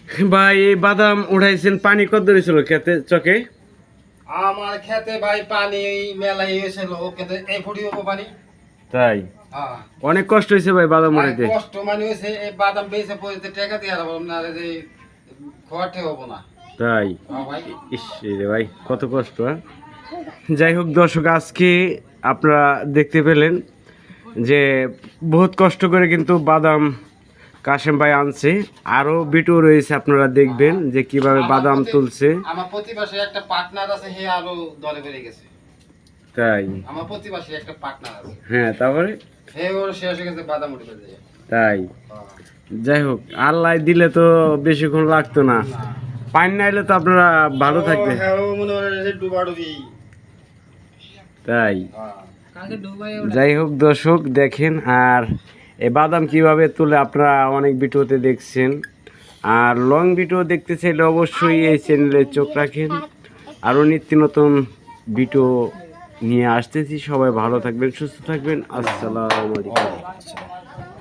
ভাই এই বাদাম উঠাইছেন, পানি কত ধরেছিল খেতে চকে? আমার খেতে ভাই পানি মেলাই হয়েছিল, খেতে এই ফুটি হবো পানি। তাই হ্যাঁ অনেক কষ্ট হয়েছে ভাই বাদাম ভাই, উঠাইতে। কষ্ট মানে হয়েছে এই বাদাম বেচে পড়তে টাকা দিয়ে আর না যে খোয়াতে হবো না। তাই হ্যাঁ ভাই, ইস রে ভাই কত কষ্ট। হ্যাঁ যাই হোক দর্শক, আজকে আপনারা দেখতে পেলেন যে বহুত কষ্ট করে কিন্তু বাদাম কাশেম ভাই আনছে। আরও ভিডিও রয়েছে, আপনারা দেখবেন যে কিভাবে বাদাম তুলছে। আমার প্রতিবাসী একটা পার্টনার আছে, হে আরো দলে বেড়ে গেছে। তাই আমার প্রতিবাসী একটা পার্টনার আছে, হ্যাঁ, তারপরে হে ওর শেষ হয়ে গেছে বাদাম উঠে যায়। তাই যাই হোক, আল্লাহ দিলে তো বেশিক্ষণ লাগতো না। পানি নাইলে তো আপনারা ভালো থাকবে। হ্যাঁ ও মনে হয় ডুবাডুবি। তাই হ্যাঁ যাই হোক দর্শক দেখেন, আর এই বাদাম কিভাবে তুলে আপনারা অনেক ভিডিওতে দেখছেন। আর লং ভিডিও দেখতে চাইলে অবশ্যই এই চ্যানেলে চোখ রাখেন। আরও নিত্য নতুন ভিডিও নিয়ে আসতেছি। সবাই ভালো থাকবেন, সুস্থ থাকবেন। আসসালামু আলাইকুম।